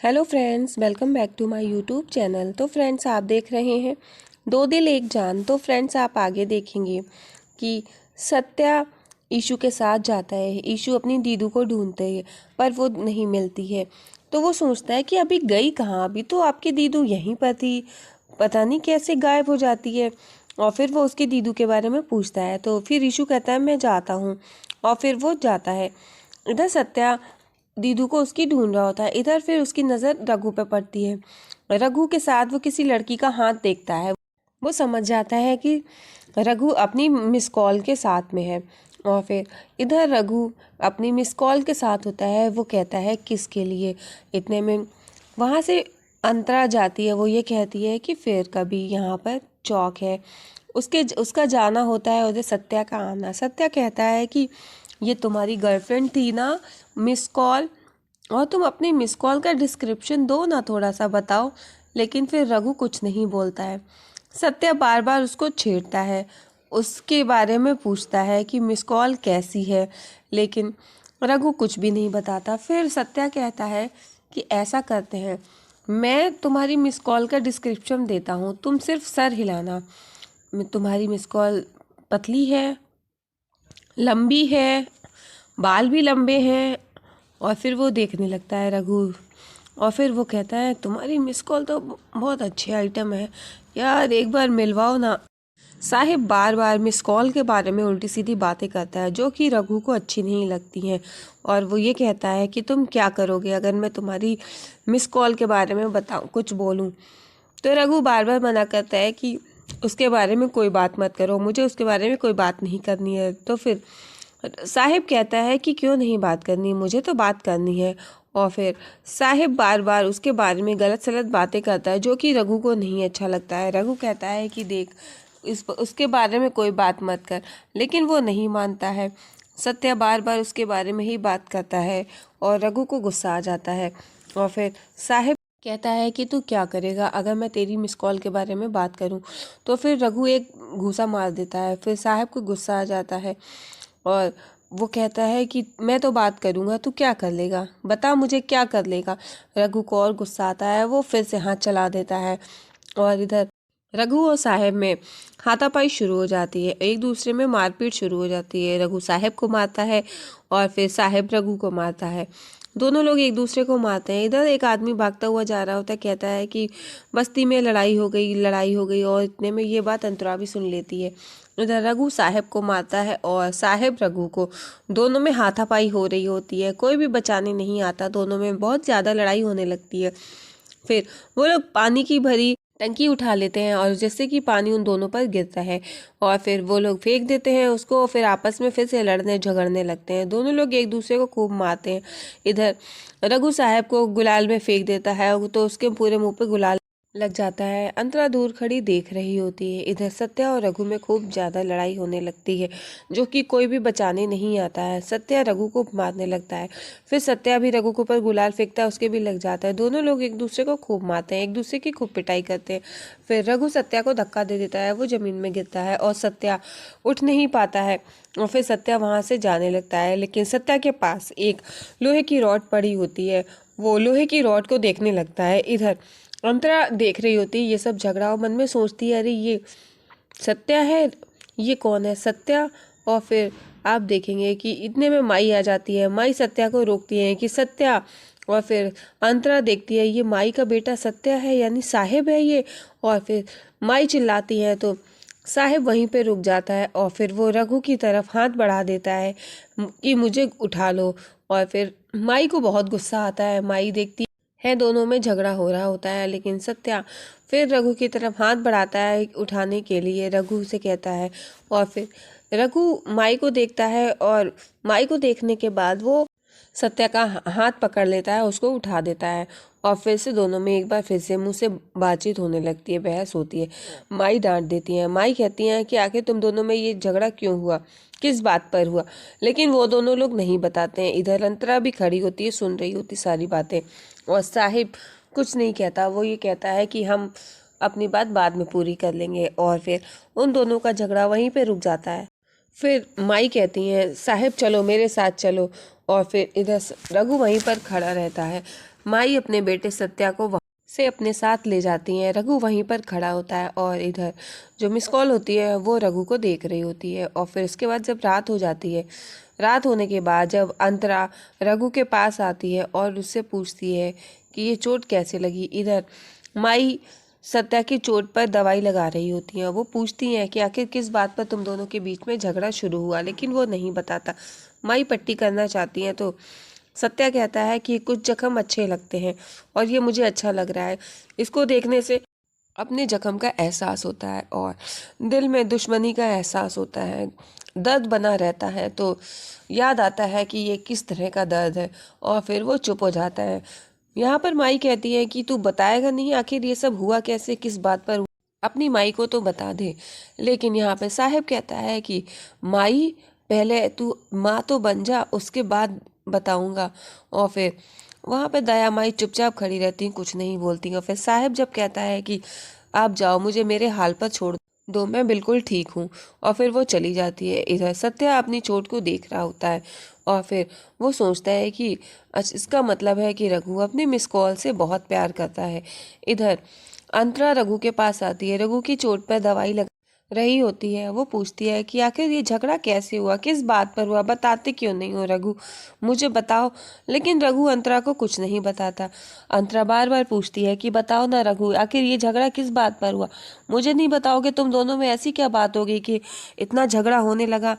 Hello friends, welcome back to my YouTube channel. तो friends, आप देख रहे हैं दो दिल एक जान। तो फ्रेंड्स, आप आगे देखेंगे कि सत्या ईशु के साथ जाता है। ईशु अपनी दीदू को ढूंढते है पर वो नहीं मिलती है। तो वो सोचता है कि अभी गई कहाँ, अभी तो आपकी दीदू यहीं पर थी, पता नहीं कैसे गायब हो जाती है। और फिर वो उसकी दीदू के बारे में पूछता है। तो फिर ईशु कहता है मैं जाता हूँ, और फिर वो जाता है। इधर सत्या दीदू को उसकी ढूंढ रहा होता है। इधर फिर उसकी नज़र रघु पे पड़ती है। रघु के साथ वो किसी लड़की का हाथ देखता है। वो समझ जाता है कि रघु अपनी मिस कॉल के साथ में है। और फिर इधर रघु अपनी मिस कॉल के साथ होता है। वो कहता है किसके लिए। इतने में वहाँ से अंतरा जाती है। वो ये कहती है कि फिर कभी यहाँ पर चौक है। उसका जाना होता है। उधर सत्या का आना। सत्या कहता है कि ये तुम्हारी गर्लफ्रेंड थी ना, मिस कॉल, और तुम अपनी मिस कॉल का डिस्क्रिप्शन दो ना, थोड़ा सा बताओ। लेकिन फिर रघु कुछ नहीं बोलता है। सत्या बार बार उसको छेड़ता है, उसके बारे में पूछता है कि मिस कॉल कैसी है, लेकिन रघु कुछ भी नहीं बताता। फिर सत्या कहता है कि ऐसा करते हैं, मैं तुम्हारी मिस कॉल का डिस्क्रिप्शन देता हूँ, तुम सिर्फ सर हिलाना। तुम्हारी मिस कॉल पतली है, लंबी है, बाल भी लंबे हैं। और फिर वो देखने लगता है रघु। और फिर वो कहता है तुम्हारी मिस कॉल तो बहुत अच्छी आइटम है यार, एक बार मिलवाओ ना। साहिब बार बार मिस कॉल के बारे में उल्टी सीधी बातें करता है जो कि रघु को अच्छी नहीं लगती हैं। और वो ये कहता है कि तुम क्या करोगे अगर मैं तुम्हारी मिस कॉल के बारे में बताऊं, कुछ बोलूं। तो रघु बार बार मना करता है कि उसके बारे में कोई बात मत करो, मुझे उसके बारे में कोई बात नहीं करनी है। तो फिर साहिब कहता है कि क्यों नहीं बात करनी, मुझे तो बात करनी है। और फिर साहिब बार बार उसके बारे में गलत सलत बातें करता है जो कि रघु को नहीं अच्छा लगता है। रघु कहता है कि देख, उसके बारे में कोई बात मत कर, लेकिन वो नहीं मानता है। सत्या बार बार उसके बारे में ही बात करता है और रघु को गुस्सा आ जाता है। और फिर साहिब कहता है कि तू क्या करेगा अगर मैं तेरी मिस कॉल के बारे में बात करूं। तो फिर रघु एक घूंसा मार देता है। फिर साहिब को गुस्सा आ जाता है और वो कहता है कि मैं तो बात करूंगा, तू क्या कर लेगा, बता मुझे क्या कर लेगा। रघु को और गुस्सा आता है, वो फिर से हाथ चला देता है। और इधर रघु और साहेब में हाथापाई शुरू हो जाती है, एक दूसरे में मारपीट शुरू हो जाती है। रघु साहेब को मारता है और फिर साहेब रघु को मारता है। दोनों लोग एक दूसरे को मारते हैं। इधर एक आदमी भागता हुआ जा रहा होता है, कहता है कि बस्ती में लड़ाई हो गई, लड़ाई हो गई। और इतने में ये बात अंतरा भी सुन लेती है। इधर रघु साहेब को मारता है और साहेब रघु को। दोनों में हाथापाई हो रही होती है, कोई भी बचाने नहीं आता। दोनों में बहुत ज़्यादा लड़ाई होने लगती है। फिर वो लोग पानी की भरी टंकी उठा लेते हैं और जैसे कि पानी उन दोनों पर गिरता है और फिर वो लोग फेंक देते हैं उसको। फिर आपस में फिर से लड़ने झगड़ने लगते हैं। दोनों लोग एक दूसरे को खूब मारते हैं। इधर रघु साहब को गुलाल में फेंक देता है तो उसके पूरे मुंह पे गुलाल लग जाता है। अंतरा दूर खड़ी देख रही होती है। इधर सत्या और रघु में खूब ज्यादा लड़ाई होने लगती है जो कि कोई भी बचाने नहीं आता है। सत्या रघु को मारने लगता है, फिर सत्या भी रघु के ऊपर गुलाल फेंकता है, उसके भी लग जाता है। दोनों लोग एक दूसरे को खूब मारते हैं, एक दूसरे की खूब पिटाई करते हैं। फिर रघु सत्या को धक्का दे देता है, वो जमीन में गिरता है और सत्या उठ नहीं पाता है। और फिर सत्या वहां से जाने लगता है, लेकिन सत्या के पास एक लोहे की रॉड पड़ी होती है। वो लोहे की रॉड को देखने लगता है। इधर अंतरा देख रही होती है ये सब झगड़ा और मन में सोचती है अरे ये सत्या है, ये कौन है सत्या। और फिर आप देखेंगे कि इतने में माई आ जाती है। माई सत्या को रोकती है कि सत्या। और फिर अंतरा देखती है ये माई का बेटा सत्या है, यानी साहिब है ये। और फिर माई चिल्लाती है तो साहिब वहीं पे रुक जाता है और फिर वो रघु की तरफ हाथ बढ़ा देता है कि मुझे उठा लो। और फिर माई को बहुत गुस्सा आता है। माई देखती है दोनों में झगड़ा हो रहा होता है, लेकिन सत्या फिर रघु की तरफ हाथ बढ़ाता है उठाने के लिए। रघु से कहता है और फिर रघु माई को देखता है और माई को देखने के बाद वो सत्या का हाथ पकड़ लेता है, उसको उठा देता है। और फिर से दोनों में एक बार फिर से मुंह से बातचीत होने लगती है, बहस होती है। माई डांट देती है। माई कहती हैं कि आखिर तुम दोनों में ये झगड़ा क्यों हुआ, किस बात पर हुआ, लेकिन वो दोनों लोग नहीं बताते हैं। इधर अंतरा भी खड़ी होती है, सुन रही होती सारी बातें। और साहिब कुछ नहीं कहता, वो ये कहता है कि हम अपनी बात बाद में पूरी कर लेंगे। और फिर उन दोनों का झगड़ा वहीं पे रुक जाता है। फिर माई कहती हैं साहिब चलो मेरे साथ चलो। और फिर इधर रघु वहीं पर खड़ा रहता है। माई अपने बेटे सत्या को वहाँ से अपने साथ ले जाती हैं। रघु वहीं पर खड़ा होता है और इधर जो मिस कॉल होती है वो रघु को देख रही होती है। और फिर उसके बाद जब रात हो जाती है, रात होने के बाद जब अंतरा रघु के पास आती है और उससे पूछती है कि ये चोट कैसे लगी, इधर माई सत्या की चोट पर दवाई लगा रही होती हैं। वो पूछती हैं कि आखिर किस बात पर तुम दोनों के बीच में झगड़ा शुरू हुआ, लेकिन वो नहीं बताता। माई पट्टी करना चाहती हैं तो सत्या कहता है कि कुछ जख्म अच्छे लगते हैं और ये मुझे अच्छा लग रहा है। इसको देखने से अपने जख्म का एहसास होता है और दिल में दुश्मनी का एहसास होता है, दर्द बना रहता है। तो याद आता है कि ये किस तरह का दर्द है और फिर वो चुप हो जाता है। यहाँ पर माई कहती है कि तू बताएगा नहीं, आखिर ये सब हुआ कैसे, किस बात पर हुआ? अपनी माई को तो बता दे। लेकिन यहाँ पे साहिब कहता है कि माई पहले तू माँ तो बन जा, उसके बाद बताऊंगा। और फिर वहाँ पे दया माई चुपचाप खड़ी रहती, कुछ नहीं बोलती। और फिर साहिब जब कहता है कि आप जाओ, मुझे मेरे हाल पर छोड़ दो, मैं बिल्कुल ठीक हूँ, और फिर वो चली जाती है। इधर सत्या अपनी चोट को देख रहा होता है और फिर वो सोचता है कि अच्छा, इसका मतलब है कि रघु अपनी मिस कॉल से बहुत प्यार करता है। इधर अंतरा रघु के पास आती है, रघु की चोट पर दवाई लगा रही होती है। वो पूछती है कि आखिर ये झगड़ा कैसे हुआ, किस बात पर हुआ, बताते क्यों नहीं हो रघु, मुझे बताओ। लेकिन रघु अंतरा को कुछ नहीं बताता। अंतरा बार बार पूछती है कि बताओ ना रघु, आखिर ये झगड़ा किस बात पर हुआ, मुझे नहीं बताओगे, तुम दोनों में ऐसी क्या बात हो गई कि इतना झगड़ा होने लगा।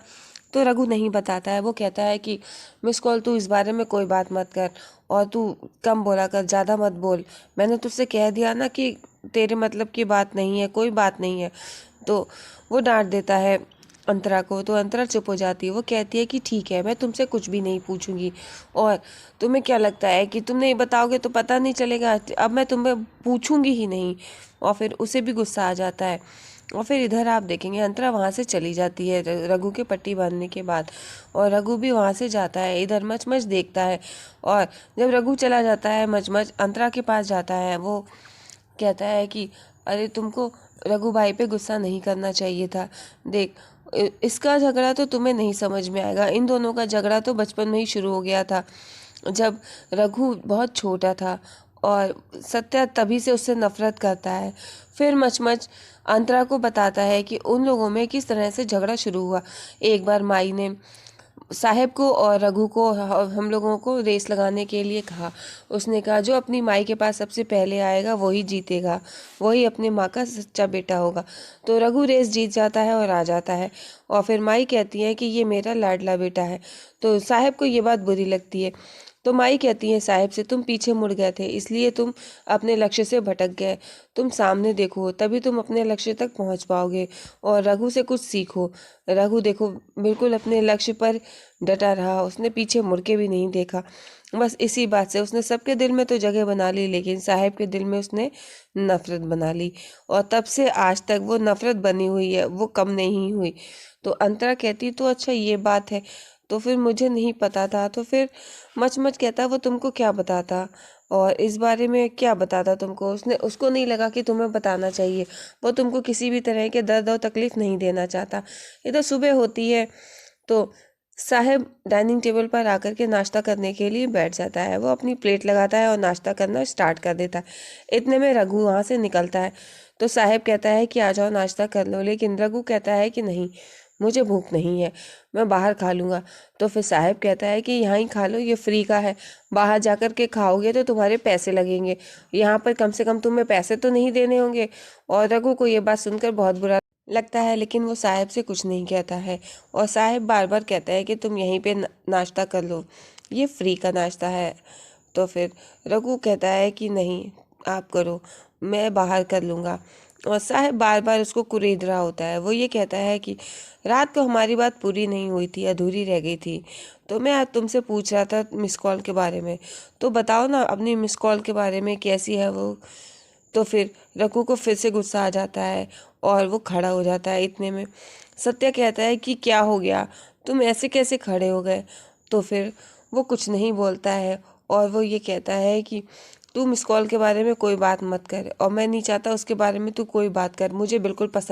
तो रघु नहीं बताता है। वो कहता है कि मिस कॉल, तू इस बारे में कोई बात मत कर और तू कम बोला कर, ज़्यादा मत बोल। मैंने तुझसे कह दिया ना कि तेरे मतलब की बात नहीं है, कोई बात नहीं है। तो वो डांट देता है अंतरा को। तो अंतरा चुप हो जाती है। वो कहती है कि ठीक है, मैं तुमसे कुछ भी नहीं पूछूंगी, और तुम्हें क्या लगता है कि तुम नहीं बताओगे तो पता नहीं चलेगा, अब मैं तुम्हें पूछूंगी ही नहीं। और फिर उसे भी गुस्सा आ जाता है। और फिर इधर आप देखेंगे अंतरा वहाँ से चली जाती है रघु के पट्टी बांधने के बाद, और रघु भी वहाँ से जाता है। इधर मचमच देखता है और जब रघु चला जाता है, मचमच अंतरा के पास जाता है। वो कहता है कि अरे तुमको रघु भाई पे गुस्सा नहीं करना चाहिए था। देख, इसका झगड़ा तो तुम्हें नहीं समझ में आएगा, इन दोनों का झगड़ा तो बचपन में ही शुरू हो गया था, जब रघु बहुत छोटा था, और सत्या तभी से उससे नफरत करता है। फिर मचमच अंतरा को बताता है कि उन लोगों में किस तरह से झगड़ा शुरू हुआ। एक बार माई ने साहेब को और रघु को हम लोगों को रेस लगाने के लिए कहा। उसने कहा जो अपनी माई के पास सबसे पहले आएगा वही जीतेगा, वही अपने माँ का सच्चा बेटा होगा। तो रघु रेस जीत जाता है और आ जाता है। और फिर माई कहती है कि ये मेरा लाडला बेटा है। तो साहेब को ये बात बुरी लगती है। तो माई कहती है साहिब से, तुम पीछे मुड़ गए थे, इसलिए तुम अपने लक्ष्य से भटक गए। तुम सामने देखो, तभी तुम अपने लक्ष्य तक पहुंच पाओगे, और रघु से कुछ सीखो। रघु देखो बिल्कुल अपने लक्ष्य पर डटा रहा, उसने पीछे मुड़ के भी नहीं देखा। बस इसी बात से उसने सबके दिल में तो जगह बना ली, लेकिन साहिब के दिल में उसने नफरत बना ली, और तब से आज तक वो नफरत बनी हुई है, वो कम नहीं हुई। तो अंतरा कहती तो अच्छा ये बात है, तो फिर मुझे नहीं पता था। तो फिर मचमच कहता वो तुमको क्या बताता, और इस बारे में क्या बताता तुमको, उसको नहीं लगा कि तुम्हें बताना चाहिए। वो तुमको किसी भी तरह के दर्द और तकलीफ नहीं देना चाहता। इधर सुबह होती है तो साहब डाइनिंग टेबल पर आकर के नाश्ता करने के लिए बैठ जाता है। वो अपनी प्लेट लगाता है और नाश्ता करना स्टार्ट कर देता है। इतने में रघु वहाँ से निकलता है। तो साहब कहता है कि आ जाओ नाश्ता कर लो, लेकिन रघु कहता है कि नहीं, मुझे भूख नहीं है, मैं बाहर खा लूँगा। तो फिर साहब कहता है कि यहाँ ही खा लो, ये फ्री का है, बाहर जाकर के खाओगे तो तुम्हारे पैसे लगेंगे, यहाँ पर कम से कम तुम्हें पैसे तो नहीं देने होंगे। और रघु को ये बात सुनकर बहुत बुरा लगता है, लेकिन वो साहब से कुछ नहीं कहता है। और साहब बार बार कहता है कि तुम यहीं पे नाश्ता कर लो, ये फ्री का नाश्ता है। तो फिर रघु कहता है कि नहीं, आप करो, मैं बाहर कर लूँगा। और साहब बार बार उसको कुरेद रहा होता है। वो ये कहता है कि रात को हमारी बात पूरी नहीं हुई थी, अधूरी रह गई थी, तो मैं आज तुमसे पूछ रहा था मिस कॉल के बारे में, तो बताओ ना अपनी मिस कॉल के बारे में, कैसी है वो। तो फिर रघु को फिर से गुस्सा आ जाता है और वो खड़ा हो जाता है। इतने में सत्या कहता है कि क्या हो गया, तुम ऐसे कैसे खड़े हो गए। तो फिर वो कुछ नहीं बोलता है और वो ये कहता है कि तू मिस कॉल के बारे में कोई बात मत कर, और मैं नहीं चाहता उसके बारे में तू कोई बात कर, मुझे बिल्कुल पसंद